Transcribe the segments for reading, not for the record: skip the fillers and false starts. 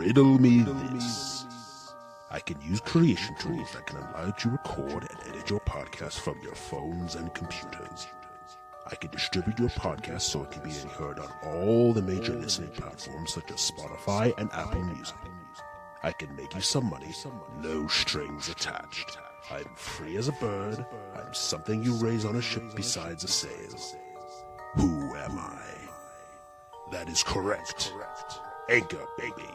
Riddle me this. I can use creation tools that can allow you to record and edit your podcast from your phones and computers. I can distribute your podcast so it can be heard on all the major listening platforms such as Spotify and Apple Music. I can make you some money, no strings attached. I'm free as a bird. I'm something you raise on a ship besides a sail. Who am I? That is correct. Anchor, baby.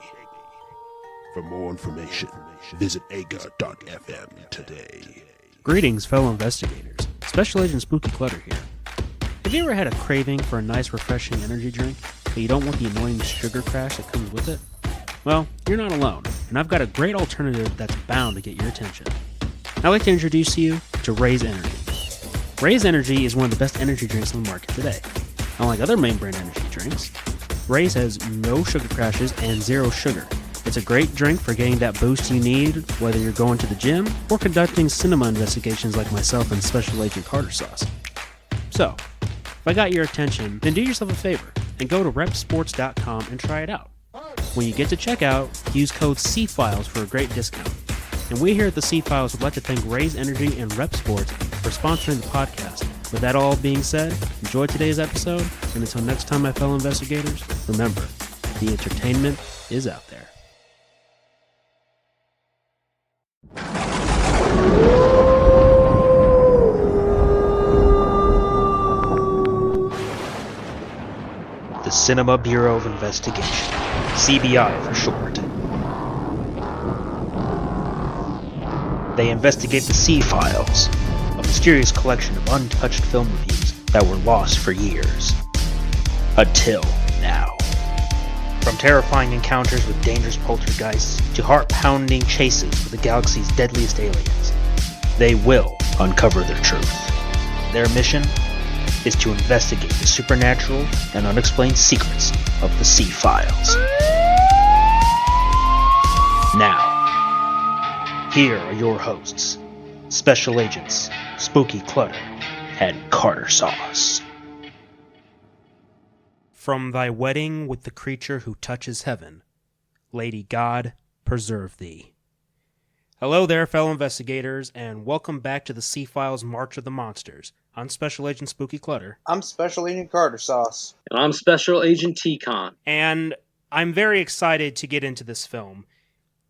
For more information, visit anchor.fm today. Greetings, fellow investigators. Special Agent Spooky Clutter here. Have you ever had a craving for a nice, refreshing energy drink, but you don't want the annoying sugar crash that comes with it? Well, you're not alone, and I've got a great alternative that's bound to get your attention. I'd like to introduce you to Raise Energy. Raise Energy is one of the best energy drinks on the market today. Unlike other main brand energy drinks, Raise has no sugar crashes and zero sugar. It's a great drink for getting that boost you need, whether you're going to the gym or conducting cinema investigations like myself and Special Agent Carter Sauce. So, if I got your attention, then do yourself a favor and go to repsports.com and try it out. When you get to checkout, use code CFILES for a great discount. And we here at the C-Files would like to thank Raise Energy and Rep Sports for sponsoring the podcast. With that all being said, enjoy today's episode, and until next time, my fellow investigators, remember, the entertainment is out there. The Cinema Bureau of Investigation, CBI for short. They investigate the C-Files, a mysterious collection of untouched film reviews that were lost for years. Until now. From terrifying encounters with dangerous poltergeists to heart-pounding chases with the galaxy's deadliest aliens, they will uncover their truth. Their mission is to investigate the supernatural and unexplained secrets of the C-Files. Now, here are your hosts, Special Agents Spooky Clutter and Carter Sauce. From thy wedding with the creature who touches heaven, Lady God, preserve thee. Hello there, fellow investigators, and welcome back to the C-Files March of the Monsters. I'm Special Agent Spooky Clutter. I'm Special Agent Carter Sauce. And I'm Special Agent T-Con. And I'm very excited to get into this film.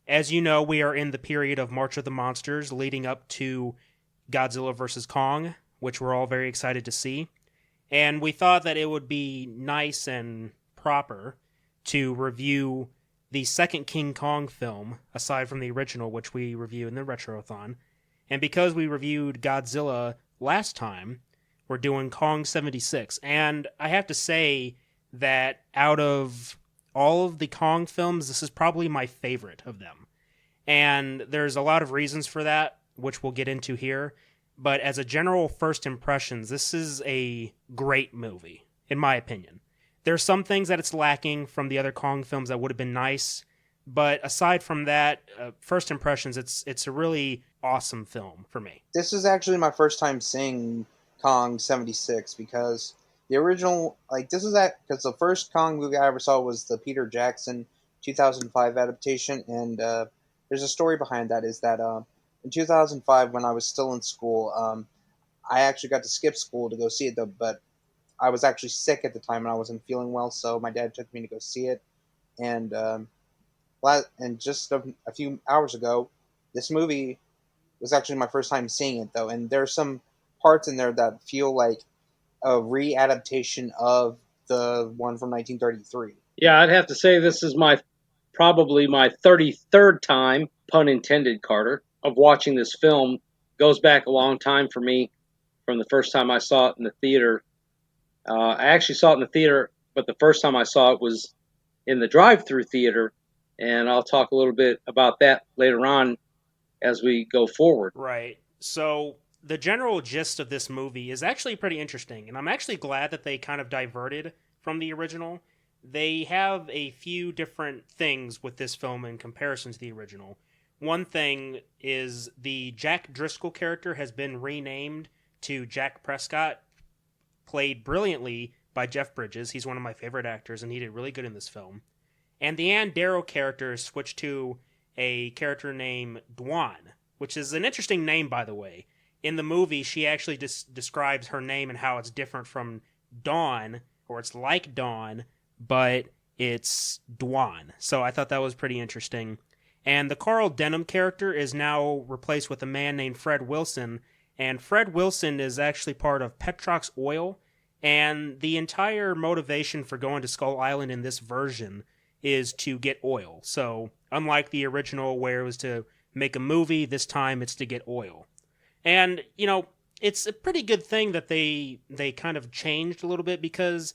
As you know, we are in the period of March of the Monsters leading up to Godzilla Vs Kong, which we're all very excited to see. And we thought that it would be nice and proper to review the second King Kong film, aside from the original, which we review in the Retrothon. And because we reviewed Godzilla last time, we're doing Kong 76. And I have to say that out of all of the Kong films, this is probably my favorite of them. And there's a lot of reasons for that, which we'll get into here. But as a general first impressions, this is a great movie, in my opinion. There's some things that it's lacking from the other Kong films that would have been nice. But aside from that, first impressions, it's a really awesome film for me. This is actually my first time seeing Kong 76 because the original, because the first Kong movie I ever saw was the Peter Jackson 2005 adaptation, and there's a story behind that, is that in 2005, when I was still in school, I actually got to skip school to go see it, but I was actually sick at the time and I wasn't feeling well, so my dad took me to go see it, and just a few hours ago, this movie was actually my first time seeing it, though, and there's some parts in there that feel like a re-adaptation of the one from 1933. Yeah, I'd have to say this is probably my 33rd time, pun intended, Carter, of watching this film. Goes back a long time for me from the first time I saw it in the theater. I actually saw it in the theater, but the first time I saw it was in the drive-through theater, and I'll talk a little bit about that later on as we go forward. Right. So the general gist of this movie is actually pretty interesting, and I'm actually glad that they kind of diverted from the original. They have a few different things with this film in comparison to the original. One thing is the Jack Driscoll character has been renamed to Jack Prescott, played brilliantly by Jeff Bridges. He's one of my favorite actors, and he did really good in this film. And the Ann Darrow character is switched to a character named Dwan, which is an interesting name, by the way. In the movie, she actually describes her name and how it's different from Dawn, or it's like Dawn, but it's Dwan. So I thought that was pretty interesting. And the Carl Denham character is now replaced with a man named Fred Wilson. And Fred Wilson is actually part of Petrox Oil. And the entire motivation for going to Skull Island in this version is to get oil. So, unlike the original where it was to make a movie, this time it's to get oil. And, it's a pretty good thing that they kind of changed a little bit, because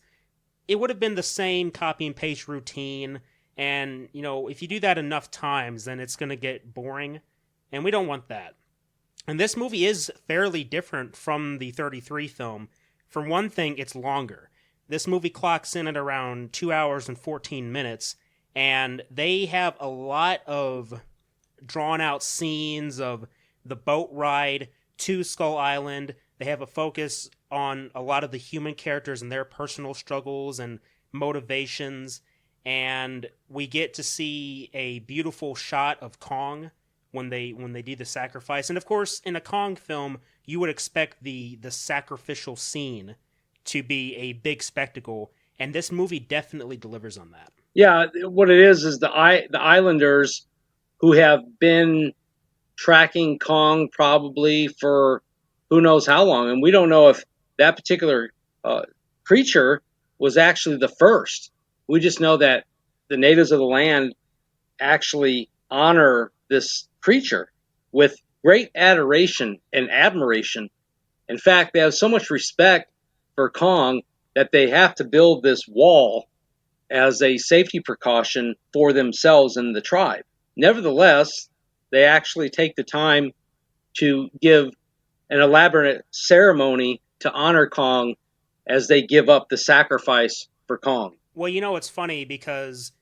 it would have been the same copy and paste routine. And, if you do that enough times, then it's going to get boring. And we don't want that. And this movie is fairly different from the 33 film. For one thing, it's longer. This movie clocks in at around 2 hours and 14 minutes, and they have a lot of drawn-out scenes of the boat ride to Skull Island. They have a focus on a lot of the human characters and their personal struggles and motivations, and we get to see a beautiful shot of Kong when they do the sacrifice. And of course, in a Kong film, you would expect the sacrificial scene to be a big spectacle, and this movie definitely delivers on that. Yeah, what it is the islanders who have been tracking Kong probably for who knows how long, and we don't know if that particular creature was actually the first. We just know that the natives of the land actually honor this creature with great adoration and admiration. In fact, they have so much respect for Kong that they have to build this wall as a safety precaution for themselves and the tribe. Nevertheless, they actually take the time to give an elaborate ceremony to honor Kong as they give up the sacrifice for Kong. Well, it's funny because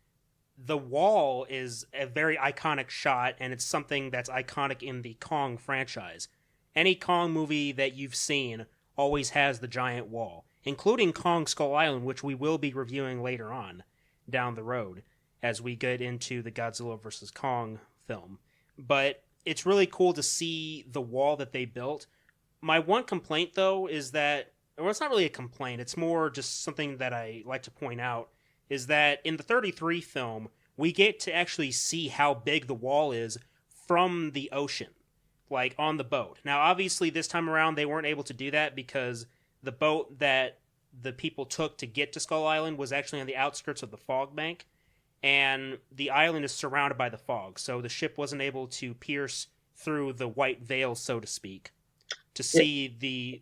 the wall is a very iconic shot, and it's something that's iconic in the Kong franchise. Any Kong movie that you've seen always has the giant wall, including Kong Skull Island, which we will be reviewing later on down the road as we get into the Godzilla vs. Kong film. But it's really cool to see the wall that they built. My one complaint, though, is that, well, it's not really a complaint, it's more just something that I like to point out, is that in the 33 film, we get to actually see how big the wall is from the ocean, like on the boat. Now, obviously, this time around, they weren't able to do that because the boat that the people took to get to Skull Island was actually on the outskirts of the fog bank, and the island is surrounded by the fog, so the ship wasn't able to pierce through the white veil, so to speak, to see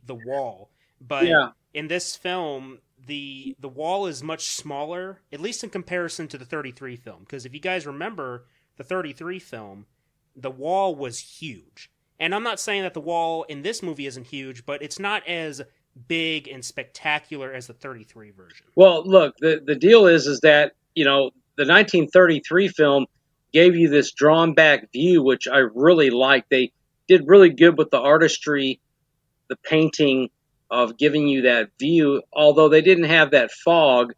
the wall. But in this film, the wall is much smaller, at least in comparison to the 33 film, because if you guys remember the 33 film, the wall was huge. And I'm not saying that the wall in this movie isn't huge, but it's not as big and spectacular as the 33 version. Well, look, the deal is that, the 1933 film gave you this drawn back view, which I really liked. They did really good with the artistry, the painting of giving you that view, although they didn't have that fog.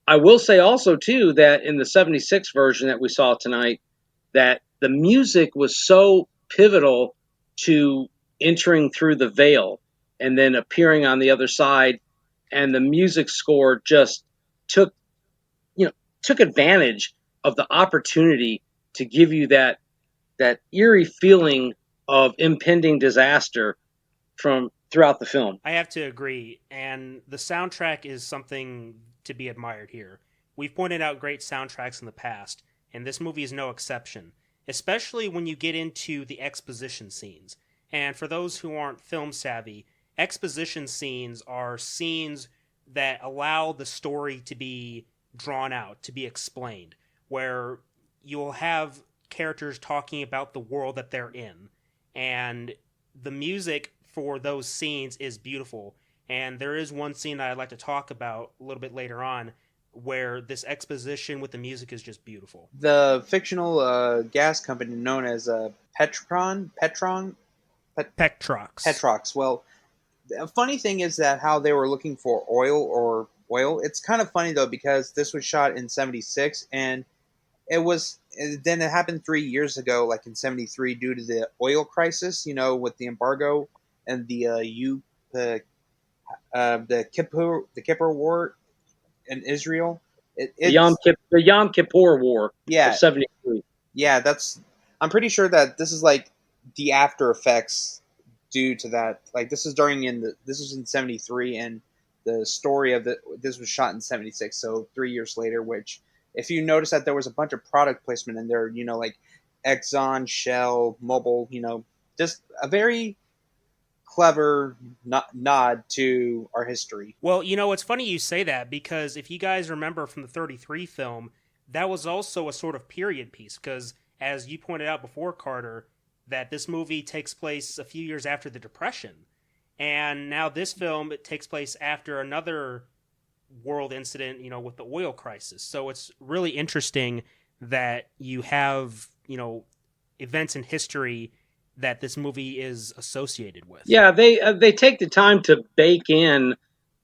I will say also, too, that in the 76 version that we saw tonight, that the music was so pivotal to entering through the veil and then appearing on the other side, and the music score just took advantage of the opportunity to give you that eerie feeling of impending disaster from throughout the film. I have to agree, and the soundtrack is something to be admired here. We've pointed out great soundtracks in the past, and this movie is no exception, especially when you get into the exposition scenes. And for those who aren't film savvy, exposition scenes are scenes that allow the story to be drawn out, to be explained, where you'll have characters talking about the world that they're in, and the music for those scenes is beautiful. And there is one scene that I'd like to talk about a little bit later on where this exposition with the music is just beautiful. The fictional gas company known as Petrox. Well, the funny thing is that how they were looking for oil or oil. It's kind of funny though because this was shot in '76, and then it happened 3 years ago, like in '73, due to the oil crisis. With the embargo and the Kippur War in Israel. The Yom Kippur War of Yeah, '73. yeah. I'm pretty sure that this is like the after effects due to that. Like this was in '73, and the story of this was shot in '76, so 3 years later. Which, if you notice that there was a bunch of product placement in there, like Exxon, Shell, Mobil, just a very clever nod to our history. Well, it's funny you say that because if you guys remember from the 33 film, that was also a sort of period piece because, as you pointed out before, Carter, that this movie takes place a few years after the Depression. And now this film, it takes place after another world incident, with the oil crisis. So it's really interesting that you have, events in history that this movie is associated with. Yeah, they take the time to bake in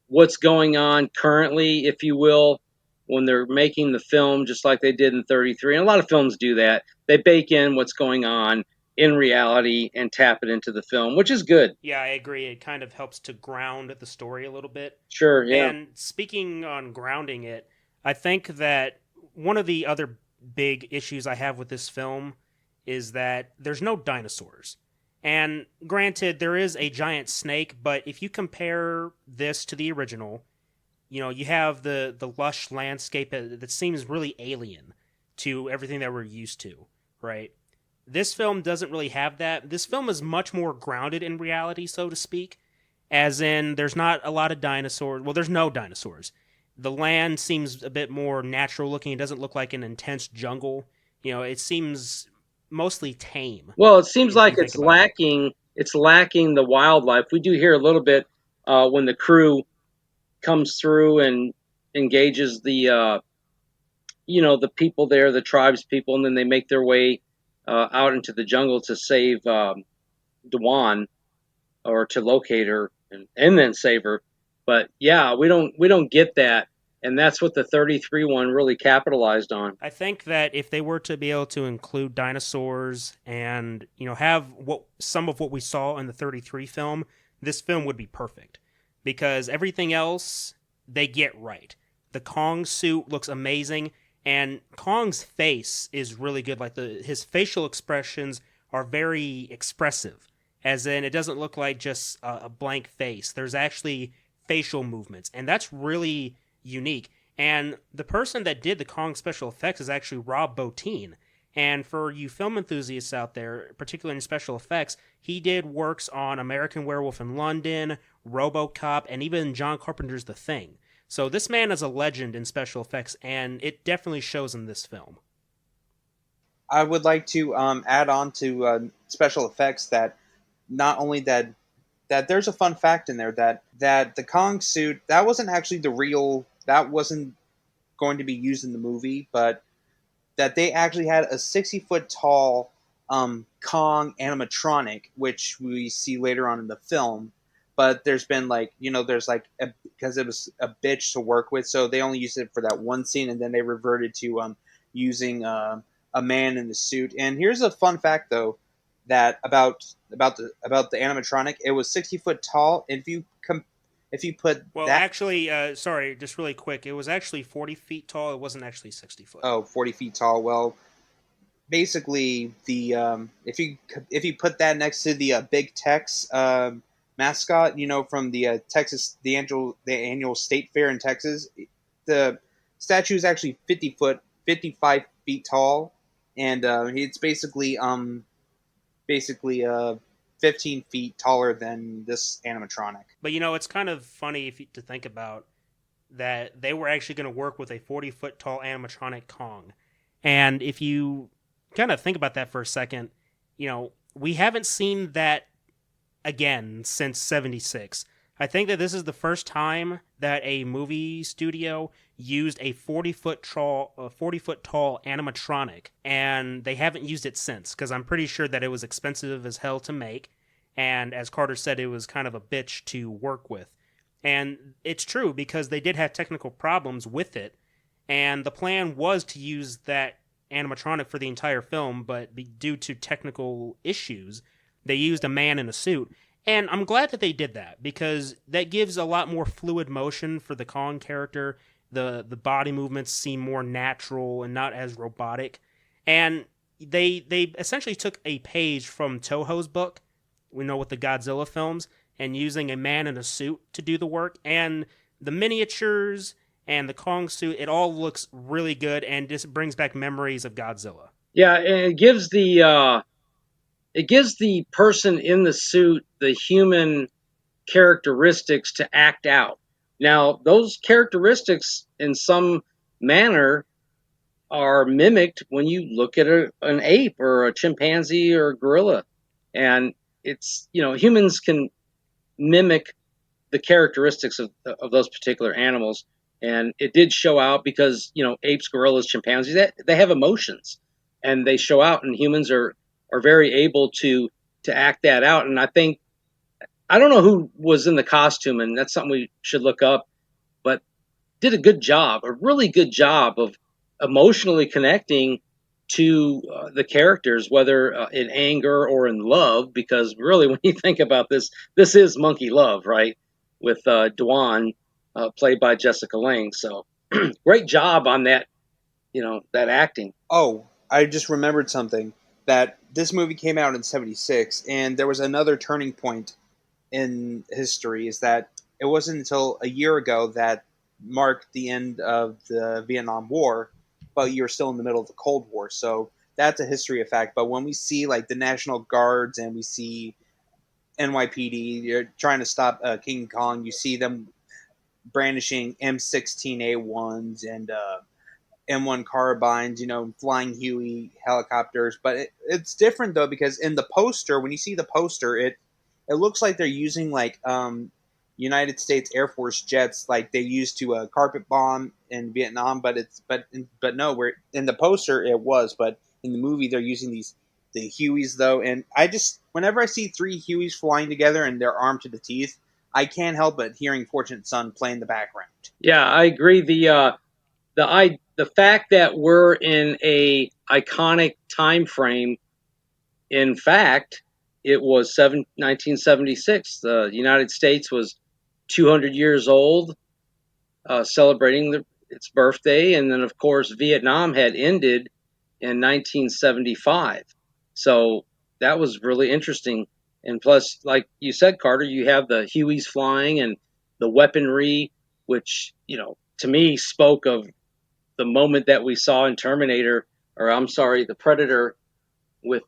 what's going on currently, if you will, when they're making the film, just like they did in '33. And a lot of films do that. They bake in what's going on in reality and tap it into the film, which is good. Yeah, I agree. It kind of helps to ground the story a little bit. Sure, yeah. And speaking on grounding it, I think that one of the other big issues I have with this film is that there's no dinosaurs. And granted, there is a giant snake, but if you compare this to the original, you have the lush landscape that seems really alien to everything that we're used to, right? This film doesn't really have that. This film is much more grounded in reality, so to speak, as in there's not a lot of dinosaurs. Well, there's no dinosaurs. The land seems a bit more natural looking. It doesn't look like an intense jungle. It seems mostly tame. Well, it seems like it's lacking. It's lacking the wildlife. We do hear a little bit when the crew comes through and engages the the people there, the tribes people, and then they make their way out into the jungle to save Dewan or to locate her and then save her. But yeah, we don't get that. And that's what the 33 one really capitalized on. I think that if they were to be able to include dinosaurs and, have some of what we saw in the 33 film, this film would be perfect. Because everything else, they get right. The Kong suit looks amazing, and Kong's face is really good. Like his facial expressions are very expressive. As in, it doesn't look like just a blank face. There's actually facial movements, and that's really unique. And the person that did the Kong special effects is actually Rob Bottin. And for you film enthusiasts out there, particularly in special effects, he did works on American Werewolf in London, RoboCop, and even John Carpenter's The Thing. So this man is a legend in special effects, and it definitely shows in this film. I would like to add on to special effects that not only that there's a fun fact in there that the Kong suit, that wasn't actually that wasn't going to be used in the movie, but that they actually had a 60-foot tall Kong animatronic, which we see later on in the film. But there's been because it was a bitch to work with, so they only used it for that one scene, and then they reverted to using a man in the suit. And here's a fun fact, though, that about the animatronic. It was 60 foot tall. If you put sorry, just really quick, it was actually 40 feet tall. It wasn't actually 60 foot. Oh, 40 feet tall. Well, basically the if you put that next to the Big Tex mascot, from the the annual state fair in Texas, the statue is actually 55 feet tall, and it's basically 15 feet taller than this animatronic. But it's kind of funny to think about that they were actually going to work with a 40-foot tall animatronic Kong. And if you kind of think about that for a second, we haven't seen that again since '76. I think that this is the first time that a movie studio used a 40-foot tall animatronic, and they haven't used it since, because I'm pretty sure that it was expensive as hell to make, and as Carter said, it was kind of a bitch to work with. And it's true because they did have technical problems with it, and the plan was to use that animatronic for the entire film, but due to technical issues, they used a man in a suit. And I'm glad that they did that because that gives a lot more fluid motion for the Kong character. The body movements seem more natural and not as robotic. And they essentially took a page from Toho's book, we know with the Godzilla films, and using a man in a suit to do the work. And the miniatures and the Kong suit, it all looks really good and just brings back memories of Godzilla. Yeah, and it gives the person in the suit the human characteristics to act out. Now, those characteristics, in some manner, are mimicked when you look at an ape or a chimpanzee or a gorilla, and it's humans can mimic the characteristics of those particular animals, and it did show out because apes, gorillas, chimpanzees, they have emotions, and they show out, and humans are very able to act that out. And I don't know who was in the costume, and that's something we should look up, but did a really good job of emotionally connecting to the characters, whether in anger or in love, because really when you think about this is monkey love, right? With Dwan, played by Jessica Lange. So great job on that, that acting. Oh, I just remembered something. That this movie came out in '76, and there was another turning point in history. Is that it wasn't until a year ago that marked the end of the Vietnam War, but you're still in the middle of the Cold War. So that's a history effect. But when we see like the National Guards and we see NYPD, you're trying to stop King Kong, you see them brandishing M16A1s and M1 carbines, flying Huey helicopters. But it's different though because in the poster, when you see the poster, it looks like they're using like United States Air Force jets, like they used to carpet bomb in Vietnam. But no, we're in the poster it was, but in the movie they're using the Hueys though. And I just whenever I see three Hueys flying together and they're armed to the teeth, I can't help but hearing Fortunate Son play in the background. Yeah, I agree. The fact that we're in a iconic time frame, in fact, it was 1976. The United States was 200 years old, celebrating its birthday, and then of course Vietnam had ended in 1975. So that was really interesting. And plus, like you said, Carter, you have the Hueys flying and the weaponry, which to me spoke of the moment that we saw in Terminator, or I'm sorry, the Predator, with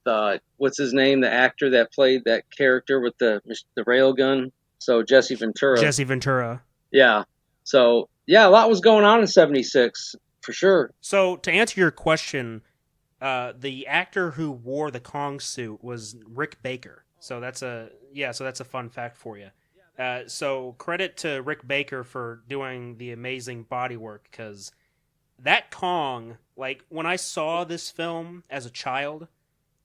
what's his name, the actor that played that character with the railgun. So Jesse Ventura. Jesse Ventura. Yeah. So yeah, a lot was going on in '76 for sure. So to answer your question, the actor who wore the Kong suit was Rick Baker. So that's a fun fact for you. So credit to Rick Baker for doing the amazing body work, because that Kong, like when I saw this film as a child,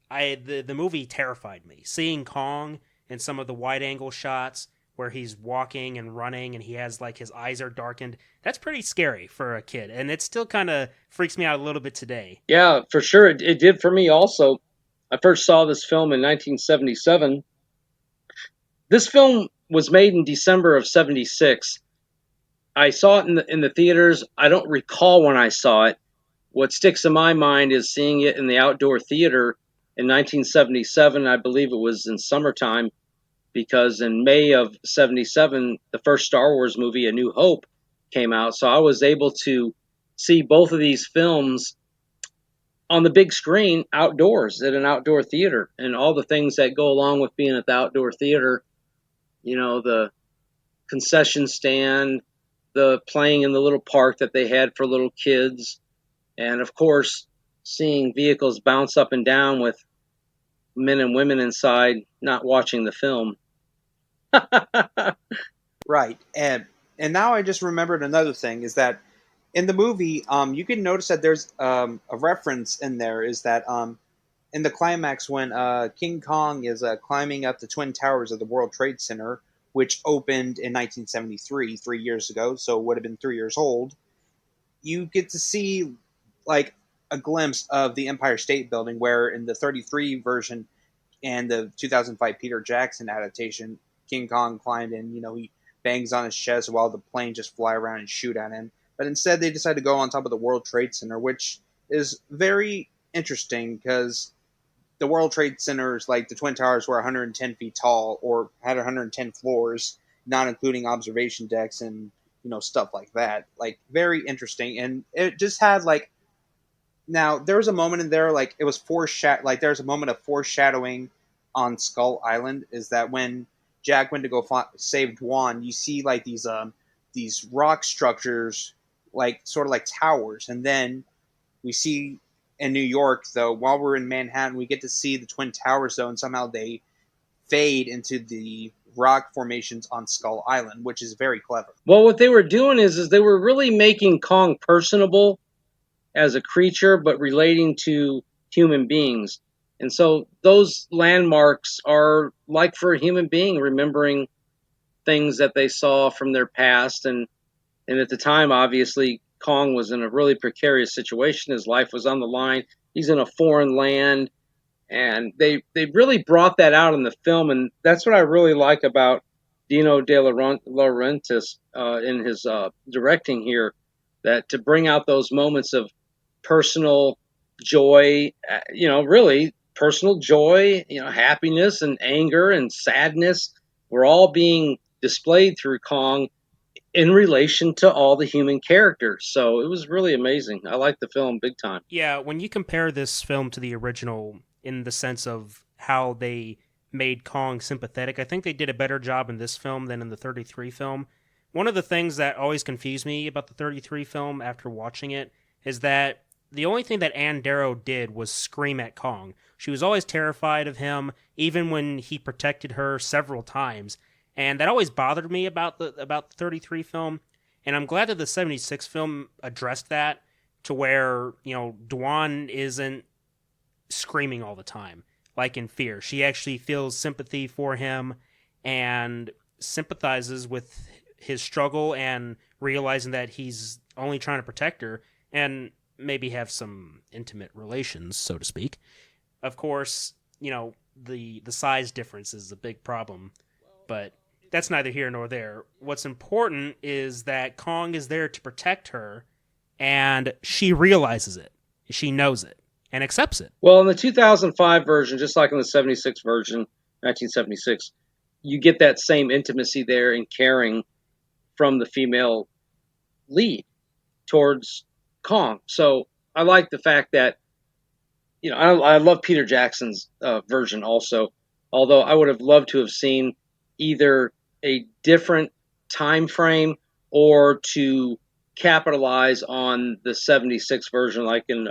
the movie terrified me. Seeing Kong in some of the wide angle shots where he's walking and running and he has like his eyes are darkened, that's pretty scary for a kid, and it still kind of freaks me out a little bit today. Yeah, for sure, it did for me also. I first saw this film in 1977. This film was made in December of '76. I saw it in the theaters. I don't recall when I saw it. What sticks in my mind is seeing it in the outdoor theater in 1977. I believe it was in summertime, because in May of '77, the first Star Wars movie, A New Hope, came out. So I was able to see both of these films on the big screen outdoors at an outdoor theater, and all the things that go along with being at the outdoor theater, the concession stand, the playing in the little park that they had for little kids, and of course, seeing vehicles bounce up and down with men and women inside not watching the film. Right. And now I just remembered another thing is that in the movie, you can notice that there's a reference in there is that in the climax when King Kong is climbing up the Twin Towers of the World Trade Center, which opened in 1973, 3 years ago, so it would have been 3 years old, you get to see like a glimpse of the Empire State Building, where in the 33 version and the 2005 Peter Jackson adaptation, King Kong climbed in, he bangs on his chest while the plane just fly around and shoot at him. But instead, they decided to go on top of the World Trade Center, which is very interesting because the World Trade Centers, like the Twin Towers, were 110 feet tall or had 110 floors, not including observation decks and stuff like that. Like very interesting, and it just had like. Now there was a moment in there like it was like there's a moment of foreshadowing on Skull Island. Is that when Jack went to go save Dwan, you see like these rock structures, like sort of like towers, and then we see in New York, though, while we're in Manhattan, we get to see the Twin Towers, though, and somehow they fade into the rock formations on Skull Island, which is very clever. Well, what they were doing is they were really making Kong personable as a creature, but relating to human beings. And so those landmarks are like for a human being, remembering things that they saw from their past. And at the time, obviously, Kong was in a really precarious situation. His life was on the line. He's in a foreign land. And they really brought that out in the film. And that's what I really like about Dino De Laurentiis in his directing here, that to bring out those moments of personal joy, really personal joy, happiness and anger and sadness were all being displayed through Kong in relation to all the human characters. So it was really amazing. I like the film big time. Yeah, when you compare this film to the original in the sense of how they made Kong sympathetic, I think they did a better job in this film than in the 33 film. One of the things that always confused me about the 33 film after watching it is that the only thing that Ann Darrow did was scream at Kong. She was always terrified of him, even when he protected her several times. And that always bothered me about the 33 film. And I'm glad that the 76 film addressed that to where, Dwan isn't screaming all the time, like in Fear. She actually feels sympathy for him and sympathizes with his struggle and realizing that he's only trying to protect her and maybe have some intimate relations, so to speak. Of course, the size difference is a big problem, but that's neither here nor there. What's important is that Kong is there to protect her, and she realizes it. She knows it and accepts it. Well, in the 2005 version, just like in the 76 version, 1976, you get that same intimacy there and caring from the female lead towards Kong. So I like the fact that, I love Peter Jackson's version also, although I would have loved to have seen either a different time frame or to capitalize on the 76 version, like in,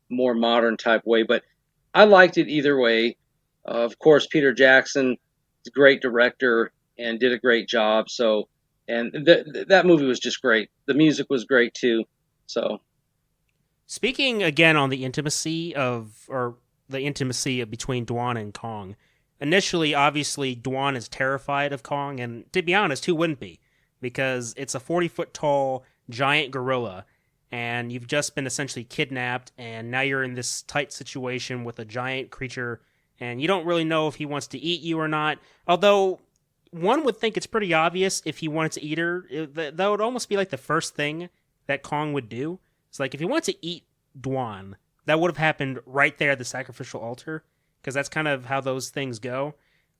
more modern type way. But I liked it either way. Of course, Peter Jackson is a great director and did a great job. So, and that movie was just great. The music was great too. So, speaking again on the intimacy between Dwan and Kong. Initially, obviously, Dwan is terrified of Kong, and to be honest, who wouldn't be? Because it's a 40-foot tall giant gorilla, and you've just been essentially kidnapped, and now you're in this tight situation with a giant creature, and you don't really know if he wants to eat you or not. Although, one would think it's pretty obvious if he wanted to eat her. That would almost be like the first thing that Kong would do. It's like, if he wanted to eat Dwan, that would have happened right there at the sacrificial altar, because that's kind of how those things go.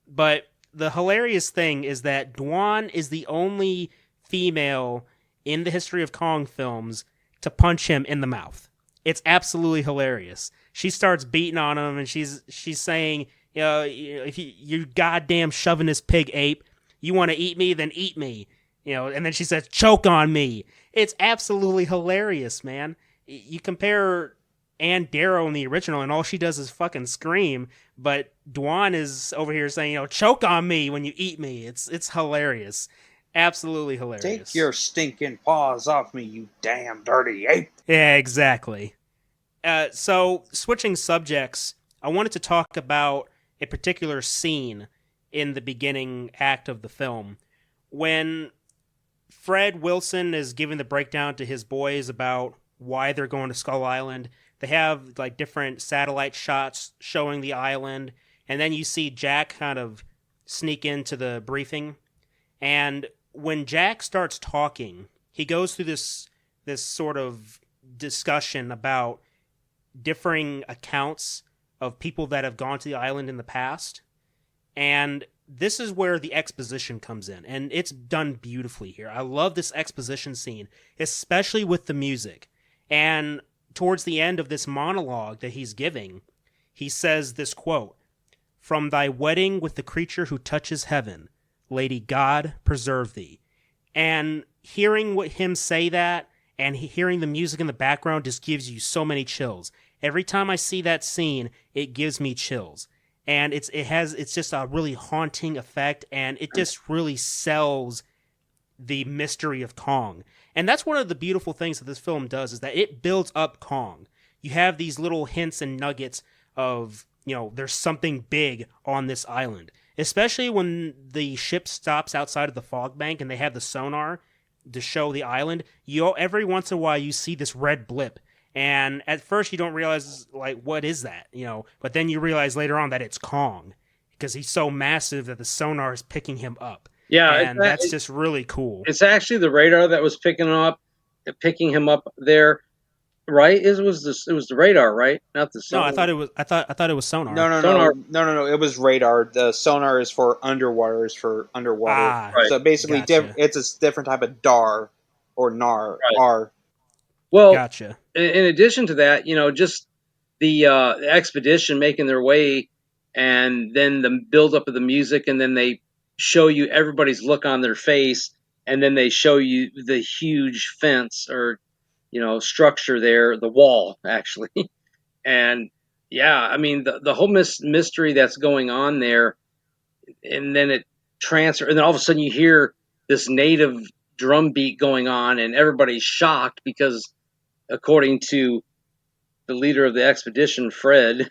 But the hilarious thing is that Dwan is the only female in the history of Kong films to punch him in the mouth. It's absolutely hilarious. She starts beating on him, and she's saying, if you goddamn chauvinist pig ape, you want to eat me, then eat me. And then she says, choke on me. It's absolutely hilarious, man. You compare Ann Darrow in the original, and all she does is fucking scream, but Dwan is over here saying, choke on me when you eat me. It's hilarious. Absolutely hilarious. Take your stinking paws off me, you damn dirty ape. Yeah, exactly. So, switching subjects, I wanted to talk about a particular scene in the beginning act of the film. When Fred Wilson is giving the breakdown to his boys about why they're going to Skull Island, they have like different satellite shots showing the island, and then you see Jack kind of sneak into the briefing. And when Jack starts talking, he goes through this sort of discussion about differing accounts of people that have gone to the island in the past. And this is where the exposition comes in, and it's done beautifully here. I love this exposition scene, especially with the music. And towards the end of this monologue that he's giving, he says this quote, "From thy wedding with the creature who touches heaven, Lady God preserve thee." And hearing him say that and hearing the music in the background just gives you so many chills. Every time I see that scene, it gives me chills. And it's just a really haunting effect, and it just really sells the mystery of Kong. And that's one of the beautiful things that this film does, is that it builds up Kong. You have these little hints and nuggets of, there's something big on this island. Especially when the ship stops outside of the fog bank and they have the sonar to show the island. Every once in a while you see this red blip. And at first you don't realize, like, what is that? But then you realize later on that it's Kong, because he's so massive that the sonar is picking him up. Yeah, and that's just really cool. It's actually the radar that was picking him up there, right? It was the radar, right? Not the sonar. No, I thought it was sonar. No. It was radar. The sonar is for underwater. Ah, right. So basically, gotcha. it's a different type of DAR or NAR. Right. R. Well, gotcha. In addition to that, just the expedition making their way, and then the buildup of the music, and then they show you everybody's look on their face, and then they show you the huge fence or structure there, the wall actually, and yeah, I mean the whole mystery that's going on there, and then it transfers, and then all of a sudden you hear this native drum beat going on, and everybody's shocked because, according to the leader of the expedition, Fred,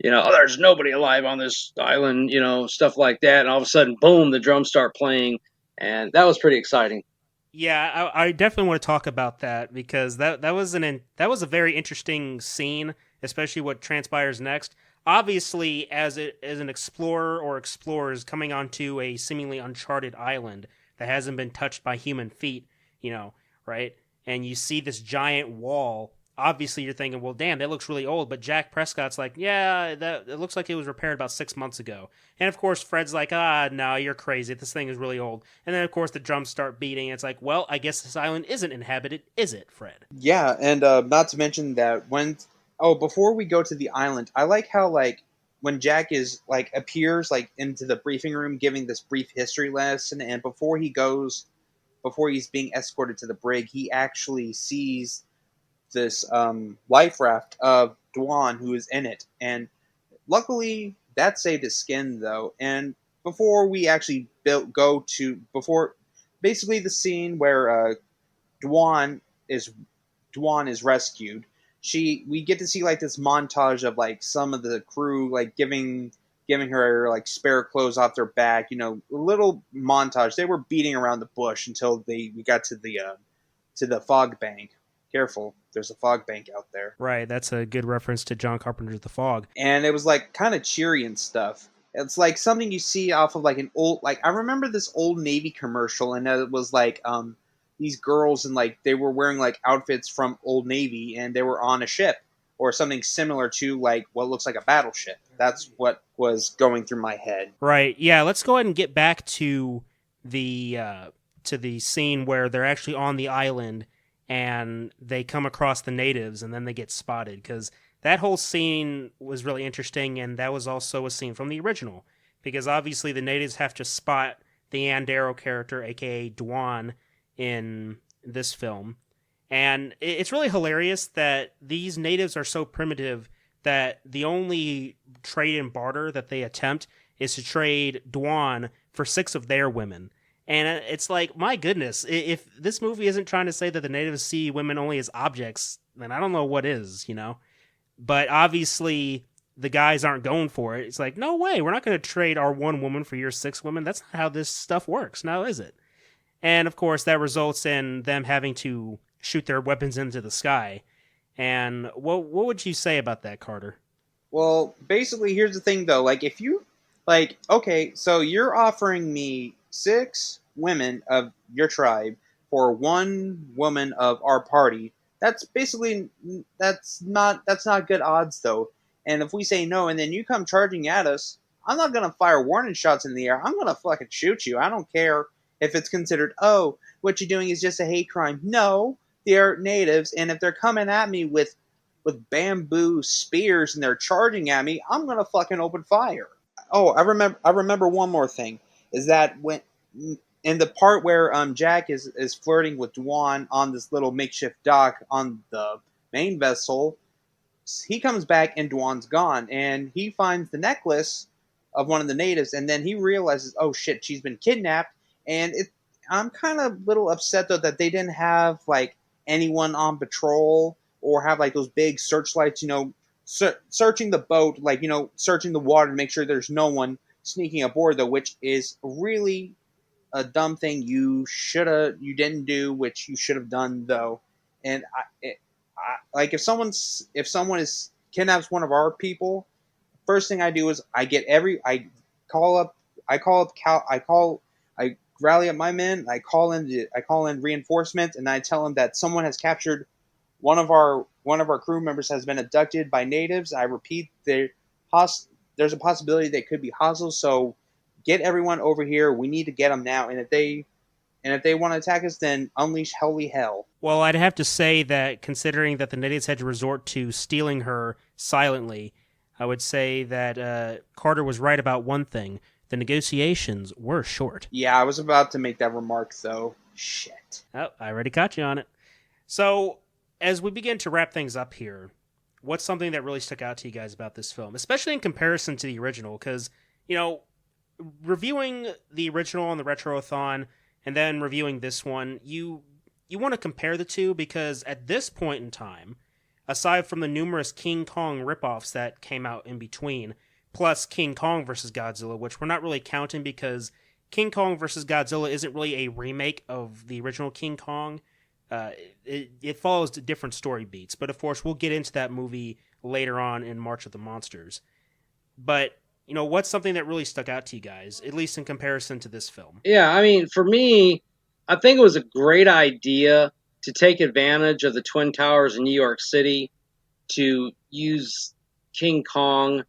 there's nobody alive on this island, stuff like that. And all of a sudden, boom, the drums start playing. And that was pretty exciting. Yeah, I definitely want to talk about that, because that was a very interesting scene, especially what transpires next. Obviously, as an explorer or explorers coming onto a seemingly uncharted island that hasn't been touched by human feet, right? And you see this giant wall. Obviously, you're thinking, well, damn, that looks really old. But Jack Prescott's like, yeah, it looks like it was repaired about 6 months ago. And, of course, Fred's like, no, you're crazy. This thing is really old. And then, of course, the drums start beating. And it's like, well, I guess this island isn't inhabited, is it, Fred? Yeah, and not to mention that before we go to the island, I like how, like, when Jack appears, into the briefing room giving this brief history lesson, and before he's being escorted to the brig, he actually sees this life raft of Dwan, who is in it. And luckily, that saved his skin, though. And before we actually basically the scene where Dwan is rescued, we get to see this montage of some of the crew giving her spare clothes off their back, a little montage. They were beating around the bush until we got to the fog bank. Careful, there's a fog bank out there. Right, that's a good reference to John Carpenter's The Fog. And it was kind of cheery and stuff. It's something you see off of an old, I remember this old Navy commercial, and it was these girls, and they were wearing outfits from Old Navy, and they were on a ship or something similar to what looks like a battleship. That's what was going through my head. Right. Yeah. Let's go ahead and get back to the scene where they're actually on the island and they come across the natives, and then they get spotted, because that whole scene was really interesting, and that was also a scene from the original, because obviously the natives have to spot the Ann Darrow character, aka Dwan, in this film. And it's really hilarious that these natives are so primitive that the only trade and barter that they attempt is to trade Dwan for 6 of their women. And it's like, my goodness, if this movie isn't trying to say that the natives see women only as objects, then I don't know what is, But obviously, the guys aren't going for it. It's like, no way, we're not going to trade our 1 woman for your 6 women. That's not how this stuff works, now is it? And of course, that results in them having to shoot their weapons into the sky. And what would you say about that, Carter? Well, basically, here's the thing, though. Like, if you, like, okay, so you're offering me 6 women of your tribe for 1 woman of our party. That's basically, that's not good odds, though. And if we say no, and then you come charging at us, I'm not gonna fire warning shots in the air. I'm gonna fucking shoot you. I don't care if it's considered, oh, what you're doing is just a hate crime. No, they're natives, and if they're coming at me with bamboo spears and they're charging at me, I'm gonna fucking open fire. Oh, I remember one more thing is that when in the part where Jack is flirting with Dwan on this little makeshift dock on the main vessel, he comes back and Dwan's gone, and he finds the necklace of one of the natives, and then he realizes, oh shit, she's been kidnapped, and I'm kind of little upset though that they didn't have like anyone on patrol or have like those big searchlights, searching the boat, like searching the water to make sure there's no one sneaking aboard though, which is really a dumb thing you didn't do, which you should have done though. And like if someone is kidnaps one of our people, first thing I do is call up I call up I rally up my men, I call in reinforcements, and I tell them that someone has captured one of our crew members has been abducted by natives. I repeat, there's a possibility they could be hostile, so get everyone over here. We need to get them now, and if they want to attack us, then unleash holy hell. Well, I'd have to say that considering that the natives had to resort to stealing her silently, I would say that Carter was right about one thing. The negotiations were short. Yeah, I was about to make that remark, though. Shit. Oh, I already caught you on it. So, as we begin to wrap things up here, what's something that really stuck out to you guys about this film, especially in comparison to the original? Because, reviewing the original on the Retroathon and then reviewing this one, you want to compare the two because at this point in time, aside from the numerous King Kong ripoffs that came out in between, plus King Kong vs. Godzilla, which we're not really counting because King Kong vs. Godzilla isn't really a remake of the original King Kong. It follows different story beats, but of course we'll get into that movie later on in March of the Monsters. But, what's something that really stuck out to you guys, at least in comparison to this film? Yeah, I mean, for me, I think it was a great idea to take advantage of the Twin Towers in New York City to use King Kong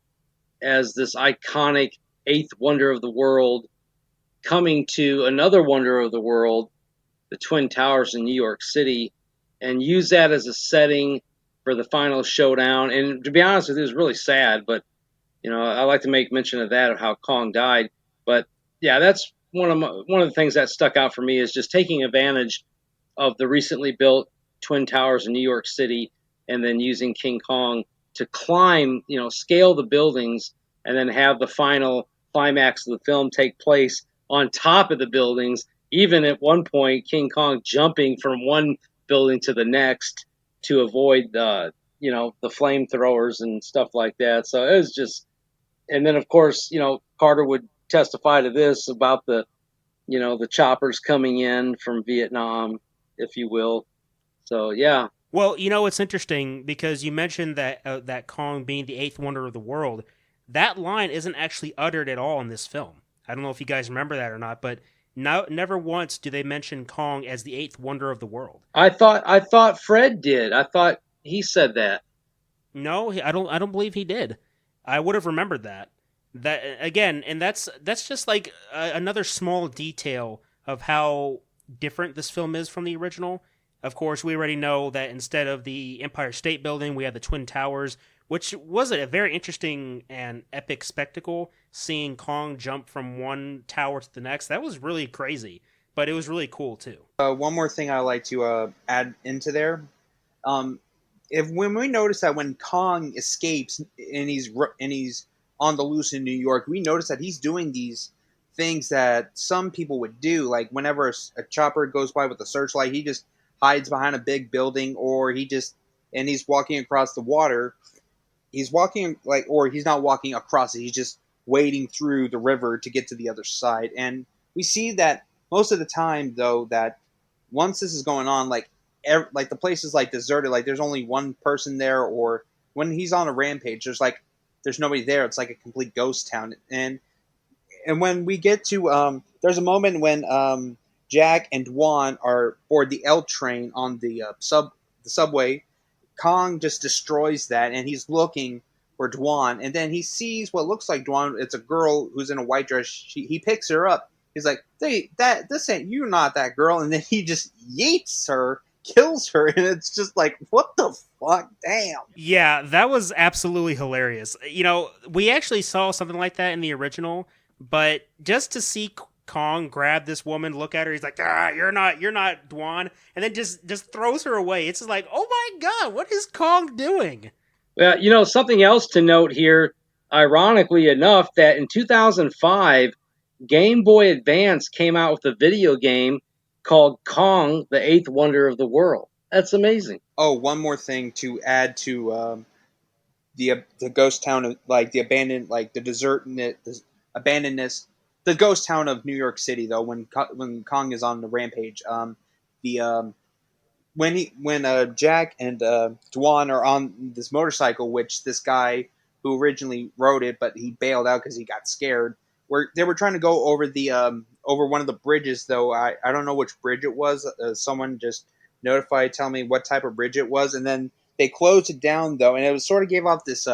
as this iconic 8th wonder of the world coming to another wonder of the world, the Twin Towers in New York City, and use that as a setting for the final showdown. And to be honest with you, it was really sad, but I like to make mention of that, of how Kong died. But yeah, that's one of the things that stuck out for me is just taking advantage of the recently built Twin Towers in New York City, and then using King Kong to climb, scale the buildings, and then have the final climax of the film take place on top of the buildings. Even at one point, King Kong jumping from one building to the next to avoid the flamethrowers and stuff like that. So it was just, and then of course, Carter would testify to this about the choppers coming in from Vietnam, if you will. So yeah. Well, it's interesting because you mentioned that Kong being the 8th wonder of the world. That line isn't actually uttered at all in this film. I don't know if you guys remember that or not, but never once do they mention Kong as the 8th wonder of the world. I thought Fred did. I thought he said that. No, I don't believe he did. I would have remembered that. That again, and that's just like another small detail of how different this film is from the original. Of course, we already know that instead of the Empire State Building, we have the Twin Towers, which was a very interesting and epic spectacle, seeing Kong jump from one tower to the next. That was really crazy, but it was really cool too. One more thing I like to add into there. When we notice that when Kong escapes and he's on the loose in New York, we notice that he's doing these things that some people would do. Like whenever a chopper goes by with a searchlight, he just hides behind a big building, or he's walking across the water. he's walking or he's not walking across it. He's just wading through the river to get to the other side. And we see that most of the time, though, that once this is going on, like the place is like deserted. Like there's only one person there, or when he's on a rampage, there's nobody there. It's like a complete ghost town. And when we get to there's a moment when Jack and Dwan are board the L train on the subway. Kong just destroys that, and he's looking for Dwan, and then he sees what looks like Dwan. It's a girl who's in a white dress. He picks her up. He's like, this ain't, you're not that girl," and then he just yeets her, kills her, and it's just like, what the fuck, damn. Yeah, that was absolutely hilarious. You know, we actually saw something like that in the original, but just to see Kong grab this woman, look at her, he's like, you're not Dwan, and then just throws her away. It's just like, oh my god, what is Kong doing? Well, something else to note here, ironically enough, that in 2005, Game Boy Advance came out with a video game called Kong, the Eighth Wonder of the World. That's amazing. Oh, one more thing to add to the ghost town of the abandoned, the abandonedness, the ghost town of New York City. Though when Kong is on the rampage, when Jack and Dwan are on this motorcycle, which this guy who originally rode it, but he bailed out because he got scared. They were trying to go over the over one of the bridges, though I don't know which bridge it was. Someone just tell me what type of bridge it was, and then they closed it down though, and it was sort of gave off this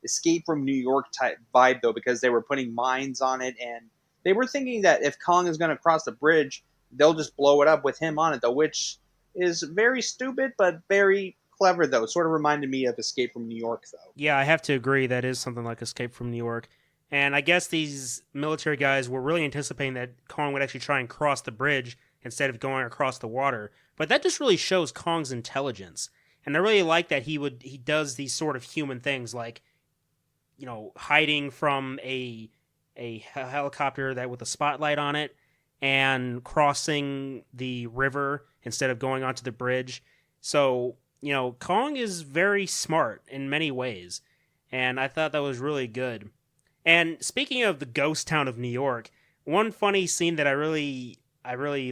Escape from New York type vibe though, because they were putting mines on it, and they were thinking that if Kong is going to cross the bridge, they'll just blow it up with him on it though, which is very stupid but very clever though. It sort of reminded me of Escape from New York though. Yeah, I have to agree that is something like Escape from New York. And I guess these military guys were really anticipating that Kong would actually try and cross the bridge instead of going across the water. But that just really shows Kong's intelligence. And I really like that he does these sort of human things, like, hiding from a helicopter that with a spotlight on it and crossing the river instead of going onto the bridge. So, Kong is very smart in many ways. And I thought that was really good. And speaking of the ghost town of New York, one funny scene that I really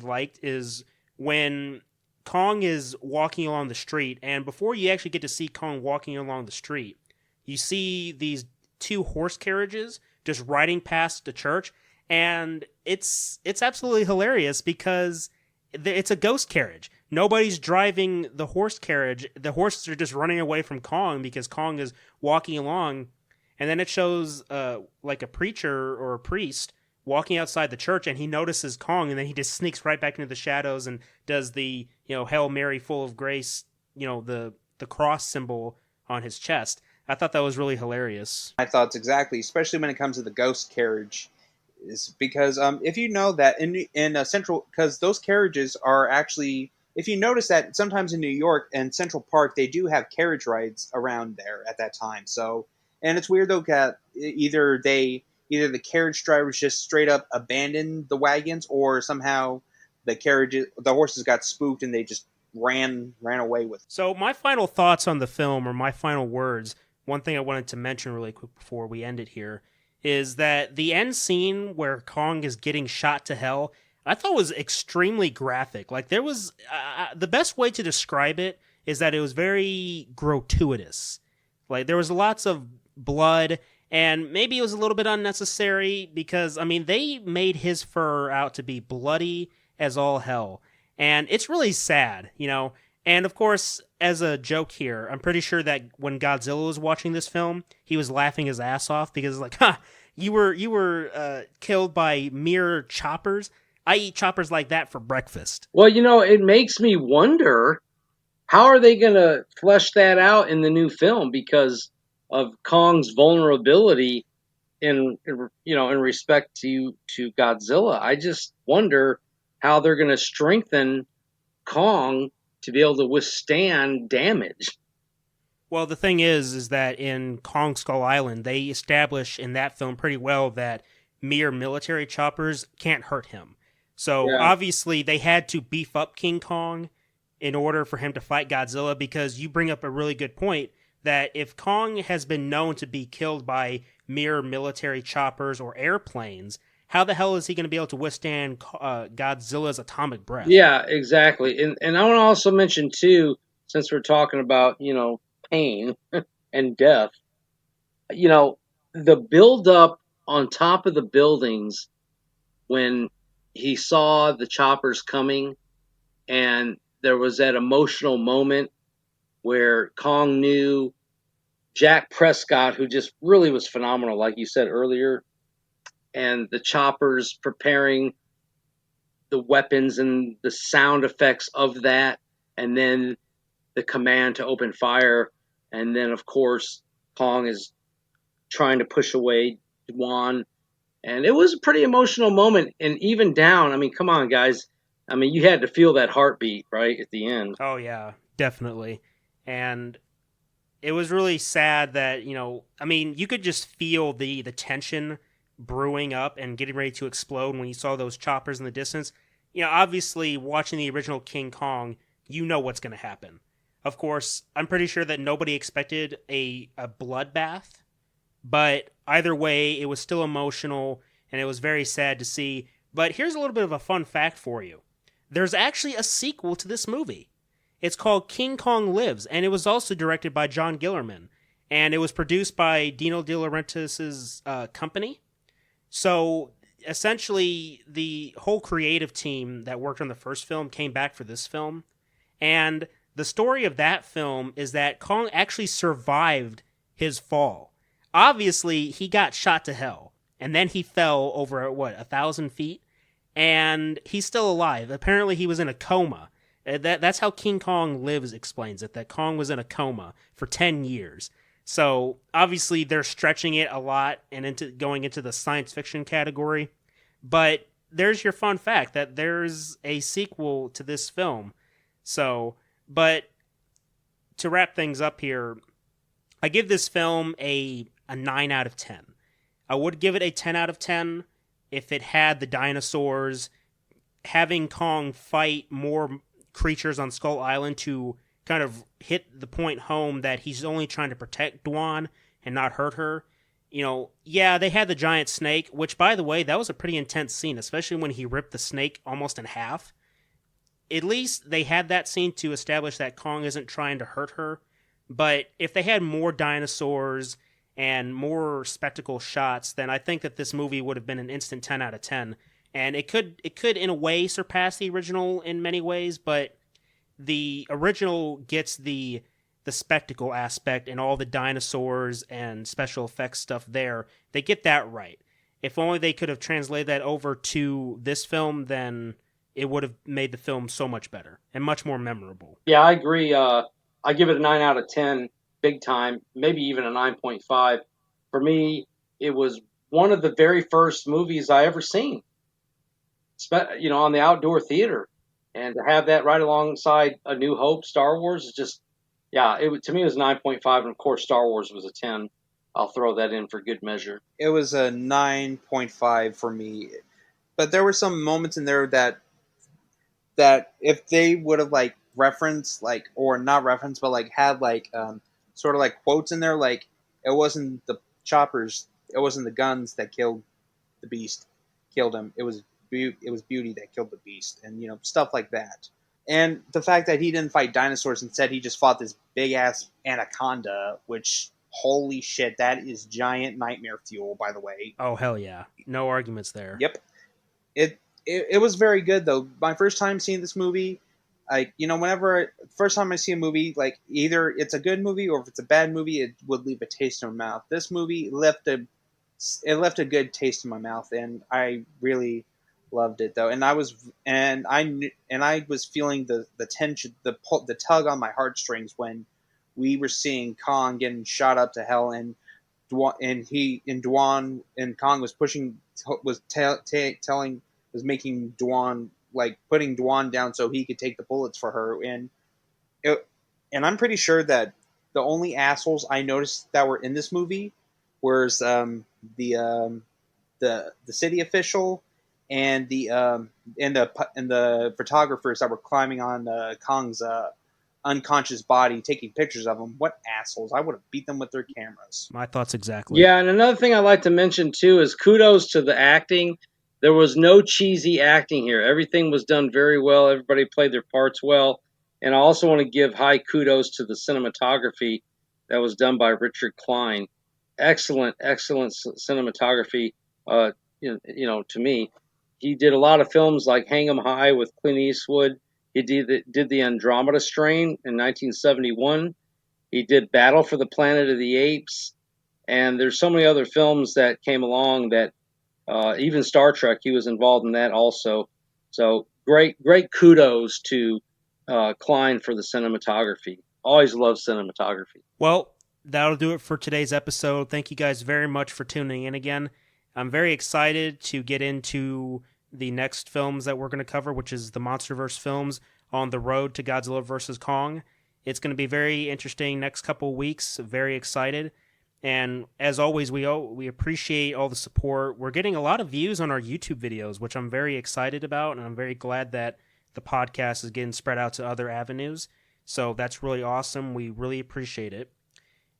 liked is when Kong is walking along the street, and before you actually get to see Kong walking along the street, you see these two horse carriages just riding past the church, and it's absolutely hilarious because it's a ghost carriage. Nobody's driving the horse carriage. The horses are just running away from Kong because Kong is walking along. And then it shows like a preacher or a priest walking outside the church, and he notices Kong, and then he just sneaks right back into the shadows and does the Hail Mary, full of grace, the cross symbol on his chest. I thought that was really hilarious. My thoughts exactly, especially when it comes to the ghost carriage, is because if you know that in Central, because those carriages are actually, if you notice that sometimes in New York and Central Park they do have carriage rides around there at that time. So. And it's weird though that either the carriage drivers just straight up abandoned the wagons, or somehow the horses got spooked and they just ran away with it. So my final thoughts on the film, or my final words, one thing I wanted to mention really quick before we end it here, is that the end scene where Kong is getting shot to hell, I thought was extremely graphic. Like there was the best way to describe it is that it was very gratuitous. Like there was lots of blood, and maybe it was a little bit unnecessary because, they made his fur out to be bloody as all hell. And it's really sad, And of course, as a joke here, I'm pretty sure that when Godzilla was watching this film, he was laughing his ass off because it's like, you were killed by mere choppers. I eat choppers like that for breakfast. Well, it makes me wonder, how are they going to flesh that out in the new film? Because of Kong's vulnerability in respect to Godzilla. I just wonder how they're going to strengthen Kong to be able to withstand damage. Well, the thing is that in Kong Skull Island, they establish in that film pretty well that mere military choppers can't hurt him. So obviously they had to beef up King Kong in order for him to fight Godzilla, because you bring up a really good point that if Kong has been known to be killed by mere military choppers or airplanes, how the hell is he going to be able to withstand Godzilla's atomic breath? Yeah, exactly. And I want to also mention too, since we're talking about pain and death, the build up on top of the buildings when he saw the choppers coming, and there was that emotional moment where Kong knew Jack Prescott, who just really was phenomenal, like you said earlier, and the choppers preparing the weapons and the sound effects of that, and then the command to open fire, and then of course Kong is trying to push away Dwan, and it was a pretty emotional moment. And even down, I mean, come on, guys, I mean, you had to feel that heartbeat right at the end. Oh yeah, definitely. And it was really sad that, I mean, you could just feel the tension brewing up and getting ready to explode when you saw those choppers in the distance. Obviously watching the original King Kong, you know what's going to happen. Of course, I'm pretty sure that nobody expected a bloodbath, but either way, it was still emotional and it was very sad to see. But here's a little bit of a fun fact for you. There's actually a sequel to this movie. It's called King Kong Lives, and it was also directed by John Gillerman, and it was produced by Dino De Laurentiis' company. So essentially, the whole creative team that worked on the first film came back for this film, and the story of that film is that Kong actually survived his fall. Obviously, he got shot to hell, and then he fell over, 1,000 feet, and he's still alive. Apparently, he was in a coma. That's how King Kong Lives explains it, that Kong was in a coma for 10 years. So, obviously, they're stretching it a lot and going into the science fiction category. But there's your fun fact, that there's a sequel to this film. So, but to wrap things up here, I give this film a 9 out of 10. I would give it a 10 out of 10 if it had the dinosaurs, having Kong fight more creatures on Skull Island to kind of hit the point home that he's only trying to protect Dwan and not hurt her. Yeah, they had the giant snake, which, by the way, that was a pretty intense scene, especially when he ripped the snake almost in half. At least they had that scene to establish that Kong isn't trying to hurt her. But if they had more dinosaurs and more spectacle shots, then I think that this movie would have been an instant 10 out of 10. And it could in a way surpass the original in many ways, but the original gets the spectacle aspect and all the dinosaurs and special effects stuff there. They get that right. If only they could have translated that over to this film, then it would have made the film so much better and much more memorable. Yeah, I agree. I give it a 9 out of 10, big time, maybe even a 9.5. For me, it was one of the very first movies I ever seen, on the outdoor theater. And to have that right alongside A New Hope, Star Wars, is just, yeah, to me it was 9.5. And of course, Star Wars was a 10. I'll throw that in for good measure. It was a 9.5 for me. But there were some moments in there that if they would have referenced or not referenced but had sort of quotes in there, it wasn't the choppers, it wasn't the guns that killed the beast, killed him. It was beauty that killed the beast, and stuff like that. And the fact that he didn't fight dinosaurs, instead he just fought this big ass anaconda, which, holy shit, that is giant nightmare fuel, by the way. Oh hell yeah, no arguments there. Yep. It was very good though. My first time seeing this movie, first time I see a movie, either it's a good movie or if it's a bad movie, it would leave a taste in my mouth. This movie left a good taste in my mouth, and I really loved it though. And I was feeling the tension, the tug on my heartstrings when we were seeing Kong getting shot up to hell, and Dwan and Kong was making Dwan, putting Dwan down so he could take the bullets for her. And I'm pretty sure that the only assholes I noticed that were in this movie was the city official and the photographers that were climbing on Kong's unconscious body, taking pictures of them. What assholes! I would have beat them with their cameras. My thoughts exactly. Yeah, and another thing I'd like to mention too is kudos to the acting. There was no cheesy acting here. Everything was done very well. Everybody played their parts well. And I also want to give high kudos to the cinematography that was done by Richard Klein. Excellent, excellent cinematography. To me, he did a lot of films like Hang 'Em High with Clint Eastwood. He did the Andromeda Strain in 1971. He did Battle for the Planet of the Apes. And there's so many other films that came along that even Star Trek, he was involved in that also. So great kudos to Klein for the cinematography. Always loved cinematography. Well, that'll do it for today's episode. Thank you guys very much for tuning in again. I'm very excited to get into the next films that we're going to cover, which is the MonsterVerse films on the road to Godzilla vs. Kong. It's going to be very interesting next couple weeks. Very excited. And as always, we appreciate all the support. We're getting a lot of views on our YouTube videos, which I'm very excited about, and I'm very glad that the podcast is getting spread out to other avenues. So that's really awesome. We really appreciate it.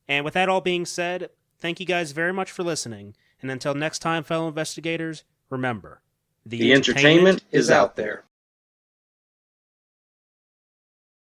And with that all being said, thank you guys very much for listening. And until next time, fellow investigators, remember, the entertainment is out there.